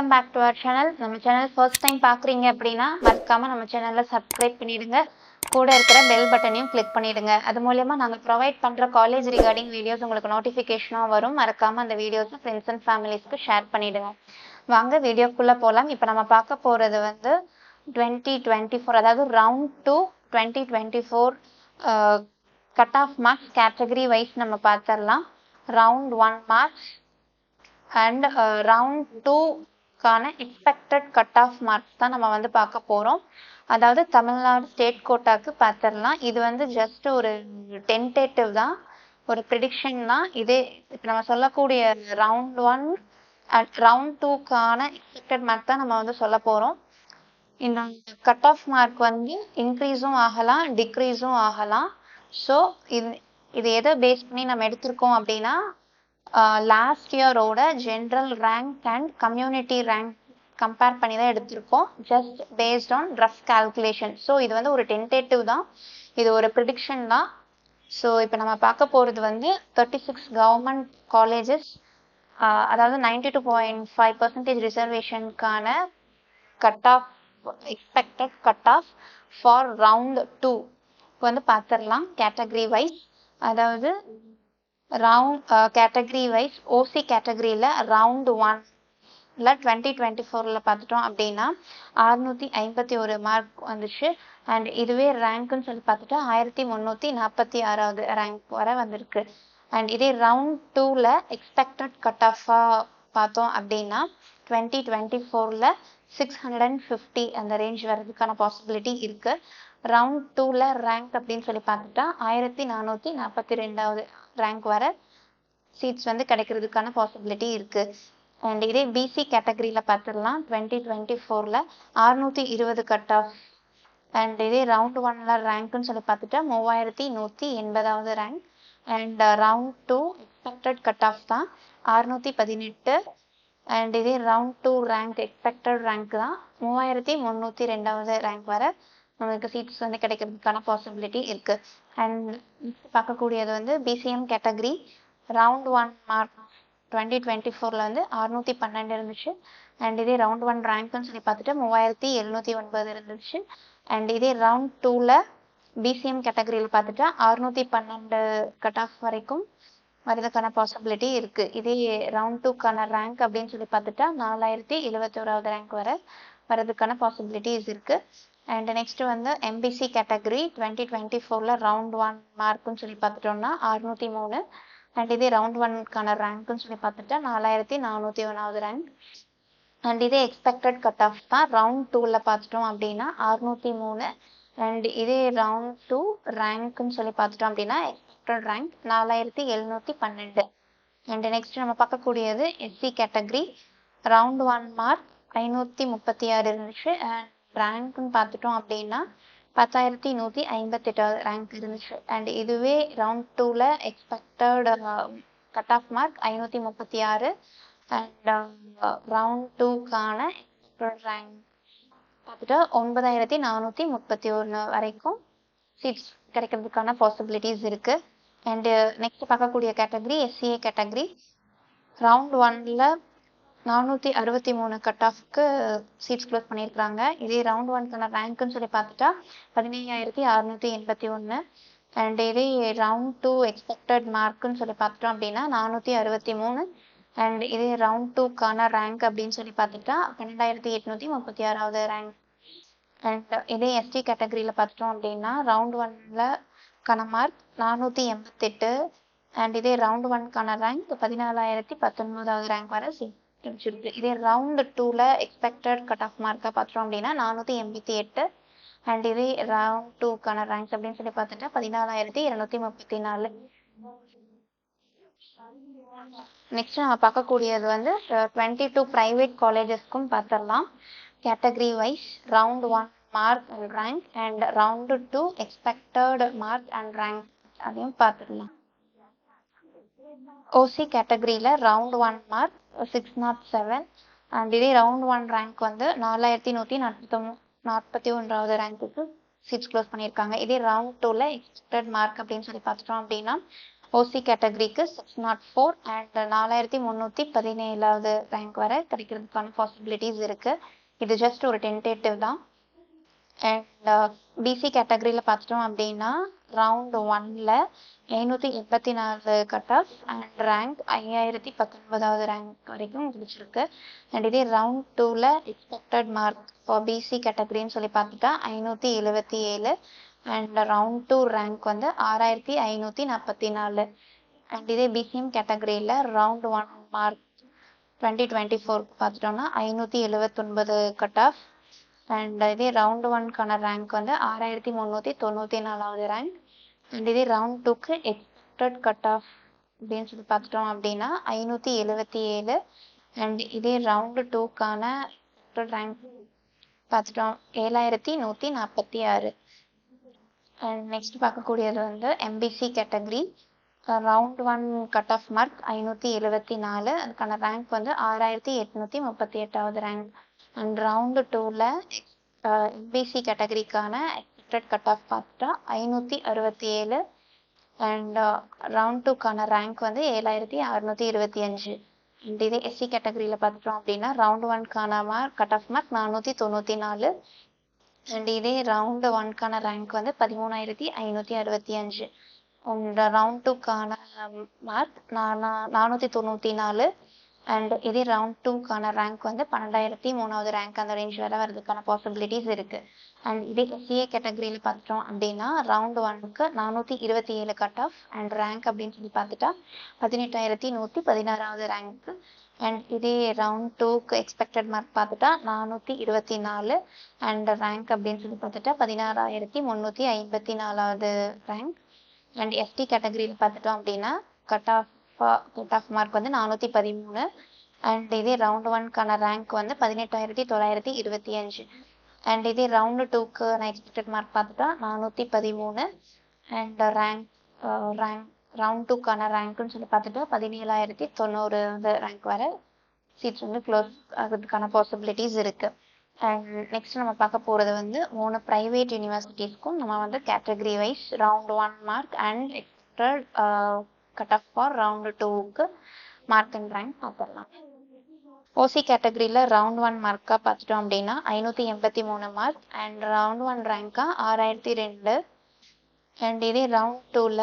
Welcome back to our channel. நம்ம channel first time பார்க்குறீங்க அப்படின்னா மறக்காமல் நம்ம சேனலில் சப்ஸ்கிரைப் பண்ணிவிடுங்க. கூட இருக்கிற பெல் பட்டனையும் கிளிக் பண்ணிவிடுங்க. அது மூலயமா நாங்கள் ப்ரொவைட் பண்ணுற காலேஜ் ரிகார்டிங் வீடியோஸ் உங்களுக்கு நோட்டிஃபிகேஷனாக வரும். மறக்காமல் அந்த வீடியோஸை ஃப்ரெண்ட்ஸ் அண்ட் ஃபேமிலிஸ்க்கு ஷேர் பண்ணிவிடுங்க. வாங்க வீடியோக்குள்ளே போகலாம். இப்போ நம்ம பார்க்க போகிறது வந்து 2024, அதாவது round 2 2024 cut off marks category wise நம்ம பார்த்துடலாம். ரவுண்ட் 1 மார்க்ஸ் அண்ட் ரவுண்ட் 2க்கான எக்ஸ்பெக்டட் கட் ஆஃப் மார்க்ஸ் தான் நம்ம வந்து பார்க்க போகிறோம். அதாவது தமிழ்நாடு ஸ்டேட் கோட்டாக்கு பார்த்துடலாம். இது வந்து ஜஸ்ட் ஒரு டென்டேட்டிவ் தான், ஒரு ப்ரிடிக்ஷன் தான். இதே இப்போ நம்ம சொல்லக்கூடிய ரவுண்ட் 1 அண்ட் ரவுண்ட் 2க்கான எக்ஸ்பெக்டட் மார்க் தான் நம்ம வந்து சொல்ல போகிறோம். இந்த கட் ஆஃப் மார்க் வந்து இன்க்ரீஸும் ஆகலாம், டிக்ரீஸும் ஆகலாம். ஸோ இது எதை பேஸ் பண்ணி நம்ம எடுத்திருக்கோம் அப்படின்னா, லாஸ்ட் இயரோட general rank and community rank compare பண்ணி தான் எடுத்திருக்கோம், just based on rough calculation. So இது வந்து ஒரு டென்டேட்டிவ் தான், இது ஒரு ப்ரிடிக்ஷன் தான். ஸோ இப்போ நம்ம பார்க்க போகிறது வந்து 36 கவர்மெண்ட் காலேஜஸ், அதாவது 92.5% ரிசர்வேஷனுக்கான cut off, expected cut off for round 2 வந்து பார்த்துடலாம் கேட்டகரி வைஸ். அதாவது ரவுண்ட் கேட்டகரி வைஸ் ஓசி கேட்டகரியில் ரவுண்ட் 1ல் 2024 பார்த்துட்டோம் அப்படின்னா 651 மார்க் வந்துச்சு. அண்ட் இதுவே ரேங்க்குன்னு சொல்லி பார்த்துட்டா 1346வது ரேங்க் வர வந்திருக்கு. அண்ட் இதே ரவுண்ட் 2ல் எக்ஸ்பெக்டட் கட் ஆஃபாக பார்த்தோம் அப்படின்னா 2024 650 அந்த ரேஞ்ச் வர்றதுக்கான பாசிபிலிட்டி இருக்குது. ரவுண்ட் 2ல் ரேங்க் அப்படின்னு சொல்லி பார்த்துட்டா 1442வது ரேங்க் வர சீட்ஸ் வந்து கிடைக்கிறதுக்கான பாசிபிலிட்டி இருக்குது. அண்ட் இதே பிசி கேட்டகரியில் பார்த்துடலாம். 2024 620 கட் ஆஃப். அண்ட் இதே ரவுண்ட் 1ல் ரேங்க்குன்னு சொல்லி பார்த்துட்டா 3180வது rank. And round 2 expected cut off தான் 618. அண்ட் இதே ரவுண்ட் 2 ரேங்க் எக்ஸ்பெக்டட் ரேங்க் தான் 3302வது ரேங்க் வர நம்மளுக்கு சீட்ஸ் வந்து கிடைக்கிறதுக்கான பாசிபிலிட்டி இருக்குது. அண்ட் பார்க்கக்கூடியது வந்து பிசிஎம் கேட்டகரி. ரவுண்ட் 1 மார்க் 2024 வந்து 612 இருந்துச்சு. அண்ட் இதே ரவுண்ட் 1 ரேங்க்னு சொல்லி பார்த்துட்டு 3709 இருந்துச்சு. அண்ட் இதே ரவுண்ட் 2ல் பிசிஎம் கேட்டகரியில் பார்த்துட்டா 612 கட் ஆஃப் வரைக்கும் வரதுக்கான பாசிபிலிட்டி இருக்குது. இதே ரவுண்ட் 2க்கான ரேங்க் அப்படின்னு சொல்லி பார்த்துட்டா 4071வது ரேங்க் வரதுக்கான பாசிபிலிட்டிஸ் இருக்குது. அண்ட் நெக்ஸ்ட் வந்து எம்பிசி கேட்டகரி 2024 ரவுண்ட் 1 மார்க்குன்னு சொல்லி பார்த்துட்டோம்னா 603. அண்ட் இதே ரவுண்ட் 1க்கான ரேங்க்குன்னு சொல்லி பார்த்துட்டா 4401வது ரேங்க். அண்ட் இதே எக்ஸ்பெக்டட் கட் ஆஃப் தான் ரவுண்ட் 2ல் பார்த்துட்டோம் அப்படின்னா 603. அண்ட் இதே ரவுண்ட் 2 ரேங்க்குன்னு சொல்லி பார்த்துட்டோம் அப்படின்னா எக்ஸ்பெக்டட் ரேங்க் 4712. அண்ட் நெக்ஸ்ட் நம்ம பார்க்கக்கூடியது எஸ்சி கேட்டகரி. ரவுண்ட் 1 மார்க் 536 இருந்துச்சு. அண்ட் ரேங்க்னு பார்த்துட்டோம் அப்படின்னா 10158வது ரேங்க் இருந்துச்சு. அண்ட் இதுவே ரவுண்ட் 2ல் expected cut off mark 536. And round 2க்கான எக்ஸ்பெக்டட் ரேங்க் பார்த்துட்டு 9431 வரைக்கும் சீட்ஸ் கிடைக்கிறதுக்கான பாசிபிலிட்டிஸ் இருக்குது. அண்டு நெக்ஸ்ட் பார்க்கக்கூடிய கேட்டகரி எஸ்சிஏ கேட்டகரி. ரவுண்ட் 1ல் 463 கட் ஆஃப்க்கு சீட்ஸ் க்ளோஸ் பண்ணியிருக்கிறாங்க. இதே ரவுண்ட் 1க்கான ரேங்க்குன்னு சொல்லி பார்த்துட்டா 15681. அண்ட் இதே ரவுண்ட் 2 எக்ஸ்பெக்டட் மார்க்குன்னு சொல்லி பார்த்துட்டோம் அப்படின்னா 463. அண்ட் இதே ரவுண்ட் 2க்கான ரேங்க் அப்படின்னு சொல்லி பார்த்துட்டா 12836வது ரேங்க். அண்ட் இதே எஸ்டி கேட்டகரியில் பார்த்துட்டோம் அப்படின்னா ரவுண்ட் 1க்கான மார்க் 488. அண்ட் இதே ரவுண்ட் 1க்கான ரேங்க் 14019வது ரேங்க் வர கிடைச்சிருக்கு. இதே ரவுண்ட் 2ல் எக்ஸ்பெக்டட் கட் ஆஃப் மார்க்கை பார்த்துட்டோம் அப்படின்னா 488. அண்ட் இதே ரவுண்ட் 2க்கான ரேங்க்ஸ் அப்படின்னு சொல்லி பார்த்துட்டா 14234. நெக்ஸ்ட் நம்ம பார்க்கக்கூடியது வந்து 22 ப்ரைவேட் காலேஜஸ்க்கும் பார்த்துடலாம் category wise. Round 1 mark and rank and round 2 expected mark and rank அதையும் பார்த்துடலாம். ஓசி கேட்டகரியில் ரவுண்ட் 1 மார்க் 607. அண்ட் இதே ரவுண்ட் 1 ரேங்க் வந்து 4141வது ரேங்க்குக்கு சீட்ஸ் க்ளோஸ் பண்ணியிருக்காங்க. இதே ரவுண்ட் 2ல எக்ஸ்பெக்டட் மார்க் அப்படின்னு சொல்லி பார்த்துட்டோம் அப்படின்னா ஓசி கேட்டகரிக்கு 604 அண்ட் 4317வது ரேங்க் வரை கிடைக்கிறதுக்கான பாசிபிலிட்டிஸ் இருக்கு. இது ஜஸ்ட் ஒரு டென்டேட்டிவ் தான். அண்ட் பிசி கேட்டகரியில் பார்த்துட்டோம் அப்படின்னா ரவுண்ட் 1ல 584 கட் ஆஃப் அண்ட் ரேங்க் 5019வது ரேங்க் வரைக்கும் முடிச்சிருக்கு. அண்ட் இதே ரவுண்ட் 2ல எக்ஸ்பெக்டட் மார்க் ஃபார் பிசி கேட்டகரின்னு சொல்லி பார்த்துட்டா 577 அண்ட் ரவுண்ட் 2 ரேங்க் வந்து 6544. அண்ட் இதே பிசிஎம் கேட்டகரியில் ரவுண்ட் 1 மார்க் 2024 பார்த்துட்டோம்னா 579 கட் ஆஃப் அண்ட் இதே ரவுண்ட் 1க்கான ரேங்க் வந்து 6394வது ரேங்க். அண்ட் இதே ரவுண்ட் 2க்கு எக்ஸ்பெக்டட் கட் ஆஃப் அப்படின்னு சொல்லி பார்த்துட்டோம் அப்படின்னா 577 அண்ட் இதே ரவுண்ட் 2க்கான எக்ஸ்பெக்டட் ரேங்க் பார்த்துட்டோம் 7146. அண்ட் நெக்ஸ்ட் பார்க்கக்கூடியது வந்து MBC category round 1 cut off mark 574, அதுக்கான ரேங்க் வந்து 6838வது ரேங்க். அண்ட் ரவுண்டு 2ல எம்பிசி கேட்டகரிக்கான எக்ஸ்பெக்டட் கட் ஆஃப் பார்த்துட்டா 567 அண்ட் ரவுண்ட் 2க்கான ரேங்க் வந்து 7625. அண்ட் இதே எஸ்சி கேட்டகரியில் பார்த்துட்டோம் அப்படின்னா ரவுண்ட் 1க்கான கட் ஆஃப் மார்க் 494 அண்ட் இதே ரவுண்டு 1க்கான ரேங்க் வந்து 13565. அண்ட் ரவுண்ட் 2க்கான மார்க் 494 அண்ட் இதே ரவுண்ட் 2க்கான ரேங்க் வந்து 12003வது ரேங்க் அந்த ரேஞ்ச் வரை வரதுக்கான பாசிபிலிட்டிஸ் இருக்கு. அண்ட் இதே எஸ்சிஏ கேட்டகரியில் பார்த்துட்டோம் அப்படின்னா ரவுண்ட் 1க்கு 427 கட் ஆஃப் அண்ட் ரேங்க் அப்படின்னு சொல்லி பார்த்துட்டா 18116வது ரேங்க். அண்ட் இதே ரவுண்ட் 2க்கு எக்ஸ்பெக்டட் மார்க் பார்த்துட்டா 424 அண்ட் ரேங்க் அப்படின்னு சொல்லி பார்த்துட்டா 16354வது ரேங்க். அண்ட் எஸ்டி கேட்டகரியில் பார்த்துட்டோம் அப்படின்னா கட் ஆஃப் மார்க் வந்து 413 அண்ட் இதே ரவுண்ட் 1க்கான ரேங்க் வந்து 18925. அண்ட் இதே ரவுண்டு 2க்கு நான் எக்ஸ்பெக்டட் மார்க் பார்த்துட்டா 413 அண்ட் ரவுண்ட் 2க்கான ரேங்க்னு சொல்லி பார்த்துட்டா 17090 ரேங்க் வரை சீட்ஸ் வந்து க்ளோஸ் ஆகிறதுக்கான பாசிபிலிட்டிஸ் இருக்கு. அண்ட் நெக்ஸ்ட் நம்ம பார்க்க போகிறது வந்து 3 ப்ரைவேட் யூனிவர்சிட்டிஸ்க்கும் நம்ம வந்து category wise round 1 mark and expected cut off for round 2க்கு மார்க் அண்ட் ரேங்க் பார்த்துடலாம். ஓசி கேட்டகரியில் ரவுண்ட் 1 மார்க்காக பார்த்துட்டோம் அப்படின்னா 583 மார்க் அண்ட் ரவுண்ட் 1 ரேங்காக 6002. அண்ட் இதே ரவுண்ட் 2ல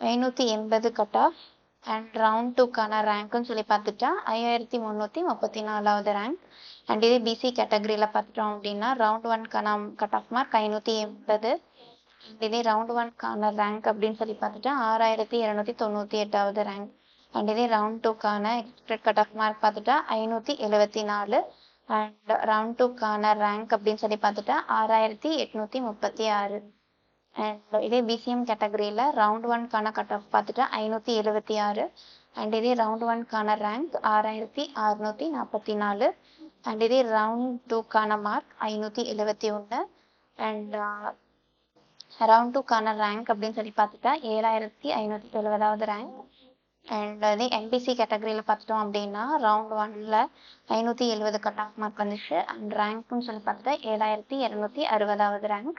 580 கட் ஆஃப் அண்ட் ரவுண்ட் 2க்கான ரேங்க்னு சொல்லி பார்த்துட்டா 5334வது ரேங்க். அண்ட் இதே பிசி கேட்டகரியில் பார்த்துட்டோம் அப்படின்னா ரவுண்ட் 1க்கான கட் ஆஃப் மார்க் 580 அண்ட் இதே ரவுண்ட் 1க்கான ரேங்க் அப்படின்னு சொல்லி பார்த்துட்டா 6298வது ரேங்க். அண்ட் இதே ரவுண்ட் 2க்கான எக்ஸ்பெக்டட் கட் ஆஃப் மார்க் பார்த்துட்டா 574 அண்ட் ரவுண்ட் 2க்கான ரேங்க் அப்படின்னு சொல்லி பார்த்துட்டா 6836. அண்ட் இதே பிசிஎம் கேட்டகரியில் ரவுண்ட் 1க்கான கட் ஆஃப் பார்த்துட்டா 576 அண்ட் இதே ரவுண்ட் 1க்கான ரேங்க் 6644 அண்ட் இதே ரவுண்ட் 2க்கான மார்க் 571 அண்ட் ரவுண்ட் 2க்கான ரேங்க் அப்படின்னு சொல்லி பார்த்துட்டா 7570வது ரேங்க். அண்ட் அதே எம்பிசி கேட்டகரியில் பார்த்துட்டோம் அப்படின்னா ரவுண்ட் 1ல 570 கட் ஆஃப் மார்க் வந்துச்சு அண்ட் ரேங்க்னு சொல்லி பார்த்துட்டா 7260வது ரேங்க்.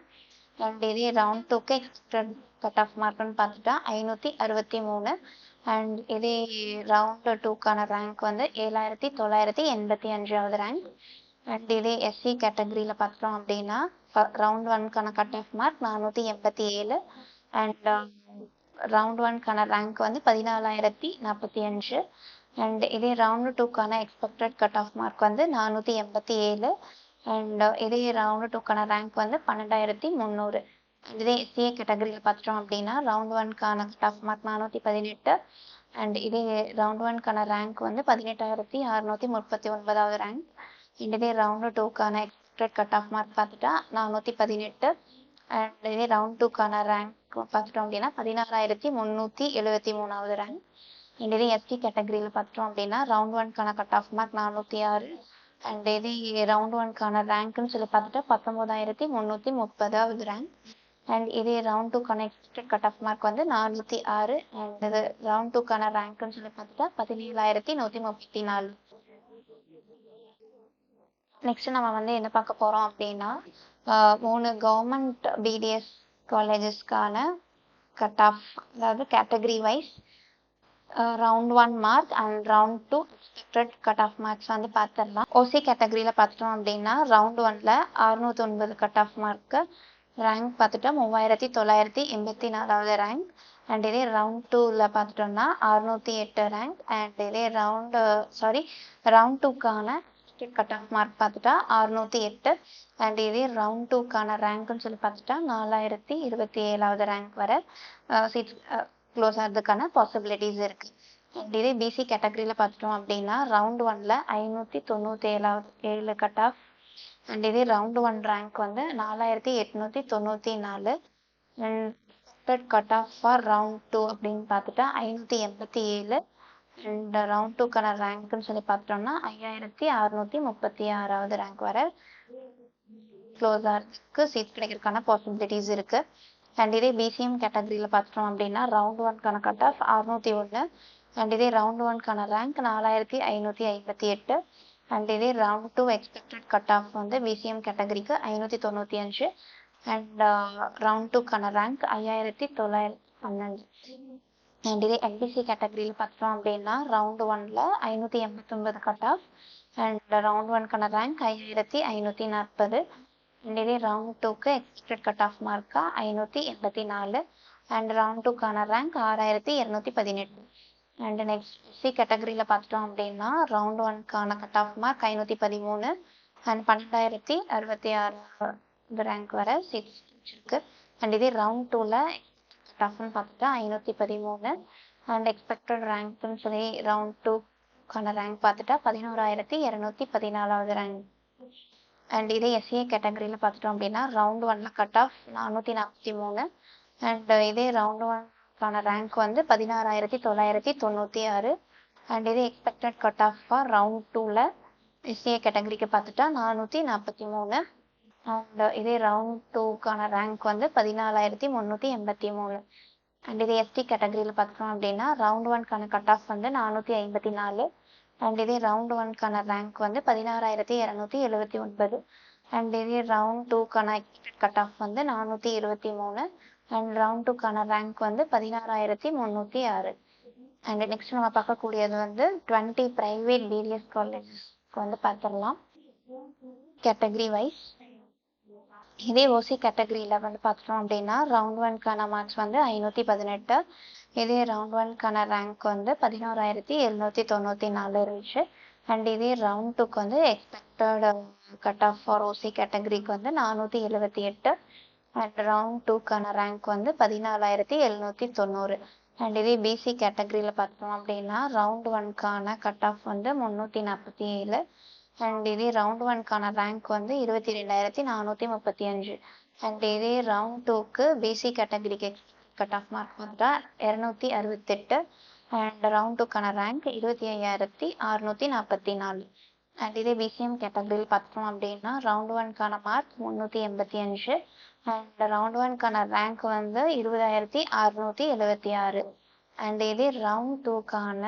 அண்ட் இதே ரவுண்ட் 2க்கு எக்ஸ்பெக்டட் கட் ஆஃப் மார்க்னு பார்த்துட்டா 563 அண்ட் இதே ரவுண்ட் 2க்கான ரேங்க் வந்து 7985வது ரேங்க். அண்ட் இதே எஸ்சி கேட்டகரியில் பார்த்துட்டோம் அப்படின்னா ரவுண்ட் 1க்கான cut off mark 487 and round 1க்கான ரேங்க் வந்து 14045 அண்ட் இதே ரவுண்ட் 2க்கான எக்ஸ்பெக்டட் கட் ஆஃப் மார்க் வந்து 487 அண்ட் இதே ரவுண்ட் 2க்கான ரேங்க் வந்து 12300. இதே எஸ்சிஏ கேட்டகரியில் பார்த்துட்டோம் அப்படின்னா ரவுண்ட் 1க்கான கட் ஆஃப் மார்க் 418 அண்ட் இதே ரவுண்ட் 1க்கான ரேங்க் வந்து 18639வது ரேங்க். இதே ரவுண்ட் 2க்கான எக்ஸ்பெக்டட் கட் ஆஃப் மார்க் பார்த்துட்டா 418 அண்ட் இதே ரவுண்ட் 2க்கான ரேங்க் பார்த்துட்டோம் அப்படின்னா 16373வது ரேங்க். அண்ட் இதே எஸ்டி கேட்டகரியில் பார்த்துட்டோம் அப்படின்னா ரவுண்ட் 1க்கான கட் ஆஃப் மார்க் 406 அண்ட் இதே ரவுண்ட் 1க்கான ரேங்க்னு சொல்லி பார்த்துட்டா 19330வது ரேங்க். அண்ட் இதே ரவுண்ட் 2க்கான எக்ஸ்பெக்டட் கட் ஆஃப் மார்க் வந்து 406 அண்ட் இது ரவுண்ட் 2க்கான ரேங்க்னு சொல்லி பார்த்துட்டா 17134. நெக்ஸ்ட் நம்ம வந்து என்ன பார்க்க போறோம் அப்படின்னா 3 கவர்மெண்ட் பிடிஎஸ் காலேஜஸ்க்கான கட் ஆஃப், அதாவது category wise round 1 mark and round 2 expected cut off marks வந்து பார்த்துடலாம். ஓசி கேட்டகரியில் பார்த்துட்டோம் அப்படின்னா ரவுண்ட் 1ல் 609 கட் ஆஃப் மார்க்கு, ரேங்க் பார்த்துட்டா 3984வது ரேங்க். அண்ட் இதே ரவுண்ட் 2ல் பார்த்துட்டோம்னா 608 ரேங்க். அண்ட் இதே ரவுண்ட் 2க்கான கட் ஆஃப் மார்க் பார்த்துட்டா 608. அண்ட் இதே ரவுண்ட் 2க்கான ரேங்க்னு சொல்லி பார்த்துட்டா 4027வது ரேங்க் வர சீட்ஸ் க்ளோஸ் ஆகிறதுக்கான பாசிபிலிட்டிஸ் இருக்கு. அண்ட் இதே பிசி கேட்டகரியில் பார்த்துட்டோம் அப்படின்னா ரவுண்ட் 1ல் 597 கட் ஆஃப். அண்ட் இதே ரவுண்ட் 1 ரேங்க் வந்து 4894. And cut off for round 2 அப்படின்னு பார்த்துட்டா 587. அண்ட் ரவுண்ட் 2க்கான ரேங்க்னு சொல்லி பார்த்துட்டோம்னா 5636வது ரேங்க் வர க்ளோஸ் ஆகிறதுக்கு சீட் கிடைக்கிறதுக்கான பாசிபிலிட்டிஸ் இருக்கு. அண்ட் இதே பிசிஎம் கேட்டகரியில் பார்த்துட்டோம் அப்படின்னா ரவுண்ட் 1க்கான கட் ஆஃப் 601. அண்ட் இதே ரவுண்ட் 1க்கான ரேங்க் 4558. அண்ட் இதே ரவுண்ட் 2 எக்ஸ்பெக்டட் கட் ஆஃப் வந்து பிசிஎம் கேட்டகரிக்கு 595. அண்ட் ரவுண்ட் 2க்கான ரேங்க் 5912. அண்ட் இதே எம்பிசி கேட்டகரியில் பார்த்துட்டோம் அப்படின்னா ரவுண்ட் 1ல் 589 கட் ஆஃப். அண்ட் ரவுண்ட் 1க்கான ரேங்க் 5540. அண்ட் இதே ரவுண்ட் 2க்கு expected cut off மார்க்கா 584. And round 2க்கான ரேங்க் 6218. அண்ட் நெக்ஸ்ட் சி கேட்டகரியில் பார்த்துட்டோம் அப்படின்னா ரவுண்ட் 1க்கான cut off mark 513. And 12066 rank வர சீட்ஸ் இருக்கு. அண்ட் இதே ரவுண்ட் 2ல் கட் ஆஃப்னு பார்த்துட்டா 513. அண்ட் எக்ஸ்பெக்டட் ரேங்க்னு சொல்லி ரவுண்ட் 2க்கான ரேங்க் பார்த்துட்டா 11214வது ரேங்க். அண்ட் இதே எஸ்ஏ கேட்டகரியில் பார்த்துட்டோம் அப்படின்னா ரவுண்ட் 1ல் கட் ஆஃப் 443. அண்ட் இதே ரவுண்ட் 1க்கான ரேங்க் வந்து 16996. அண்ட் இதே expected cut off for round 2ல் எஸ்ஏ கேட்டகரிக்கு பார்த்துட்டா 443. அண்ட் இதே ரவுண்ட் 2க்கான ரேங்க் வந்து 14383. அண்ட் இதே எஸ்டி கேட்டகரியில் பார்த்துட்டோம் அப்படின்னா ரவுண்ட் 1க்கான கட் ஆஃப் வந்து 454. அண்ட் இதே ரவுண்ட் 1க்கான ரேங்க் வந்து 16279. அண்ட் இதே ரவுண்ட் 2க்கான எக்ஸ்பெக்டட் கட் ஆஃப் வந்து 423. அண்ட் ரவுண்ட் 2க்கான ரேங்க் வந்து 16306. அண்ட் நெக்ஸ்ட் நம்ம பார்க்கக்கூடியது வந்து 20 பிரைவேட் பிடிஎஸ் காலேஜஸ்க்கு வந்து பார்த்துடலாம் கேட்டகரி வைஸ். இதே ஓசி கேட்டகரியில் வந்து பார்த்துட்டோம் அப்படின்னா ரவுண்ட் 1க்கான மார்க்ஸ் வந்து 518. இதே ரவுண்ட் 1க்கான ரேங்க் வந்து 11794 இருந்துச்சு. அண்ட் இதே ரவுண்ட் 2க்கு வந்து எக்ஸ்பெக்டட் கட் ஆஃப் ஃபார் ஓசி கேட்டகரிக்கு வந்து 478. அண்ட் ரவுண்ட் 2க்கான ரேங்க் வந்து 14790. அண்ட் இதே பிசி கேட்டகரியில் பார்த்தோம் அப்படின்னா ரவுண்ட் 1க்கான கட் ஆஃப் வந்து 347. அண்ட் இதே ரவுண்ட் 1க்கான ரேங்க் வந்து 22435. அண்ட் இதே ரவுண்ட் 2க்கு பிசி கேட்டகரிக்கு கட் ஆஃப் மார்க் வந்துட்டா 268. அண்ட் ரவுண்ட் 2க்கான ரேங்க் 25644. அண்ட் இதே பிசிஎம் கேட்டகரியில் பார்த்தோம் அப்படின்னா ரவுண்ட் 1க்கான மார்க் 385. அண்ட் ரவுண்ட் 1க்கான ரேங்க் வந்து 20676. அண்ட் இதே ரவுண்ட் 2க்கான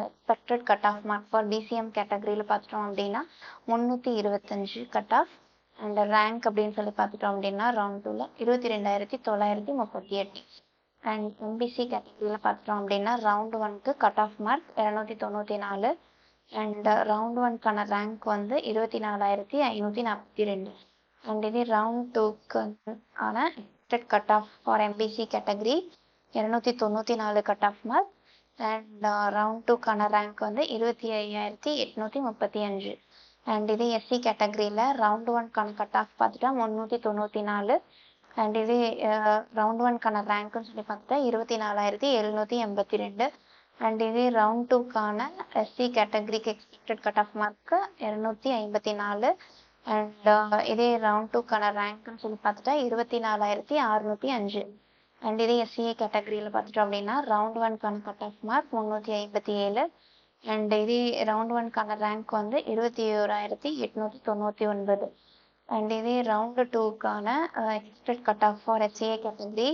expected cut off mark for BCM கேட்டகரியில் பார்த்துட்டோம் அப்படின்னா 325 கட் ஆஃப். அண்ட் ரேங்க் அப்படின்னு சொல்லி பார்த்துட்டோம் அப்படின்னா ரவுண்ட் 2ல் 22938. அண்ட் எம்பிசி கேட்டகரியில் பார்த்துட்டோம் அப்படின்னா ரவுண்ட் 1க்கு cut off mark 294. And round 1க்கான ரேங்க் வந்து 24542. அண்ட் இதே ரவுண்ட் 2க்கு ஆன expected cut off for MBC category 294 cut off mark. And round 2க்கான ரேங்க் வந்து 25835. அண்ட் இதே எஸ்சி கேட்டகரியில் ரவுண்ட் 1க்கான கட் ஆஃப் பார்த்துட்டா 394. அண்ட் இதே ரவுண்ட் 1க்கான ரேங்க்னு சொல்லி பார்த்துட்டா 24782. அண்ட் இதே ரவுண்ட் 2க்கான எஸ்சி கேட்டகரிக்கு expected cut off mark 254. And இதே ரவுண்ட் 2க்கான ரேங்க்னு சொல்லி பார்த்துட்டா 24605. அண்ட் இதே எஸ்சிஏ கேட்டகரியில் பார்த்துட்டோம் அப்படின்னா ரவுண்ட் 1க்கான கட் ஆஃப் மார்க் 357. அண்ட் இதே ரவுண்ட் 1க்கான ரேங்க் வந்து 21899. அண்ட் இதே ரவுண்ட் 2க்கான expected cut off for SCA category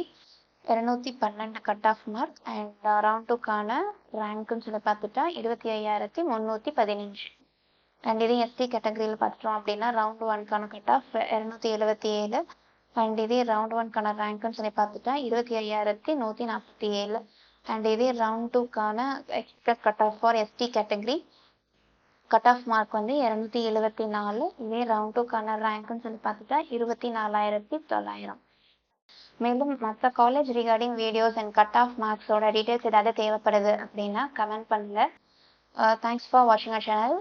212 cut off mark. And round 2க்கான ரேங்க்னு சொல்லி பார்த்துட்டா 25315. அண்ட் இது எஸ்டி கேட்டகரியில் பார்த்துட்டோம் அப்படின்னா ரவுண்ட் 1க்கான கட் ஆஃப் 277. அண்ட் இதே ரவுண்ட் 1க்கான ரேங்க்னு சொல்லி பார்த்துட்டா 25,147. அண்ட் இதே ரவுண்ட் 2க்கான expect cut off for ST category cut off mark வந்து 274. இதே ரவுண்ட் 2க்கான ரேங்க்னு சொல்லி பார்த்துட்டா 24,900. மேலும் மற்ற college regarding videos and cut off மார்க்ஸோட டீட்டெயில்ஸ் ஏதாவது தேவைப்படுது அப்படின்னா கமெண்ட் பண்ணுங்க. தேங்க்ஸ் ஃபார் வாட்சிங் அவர் சேனல்.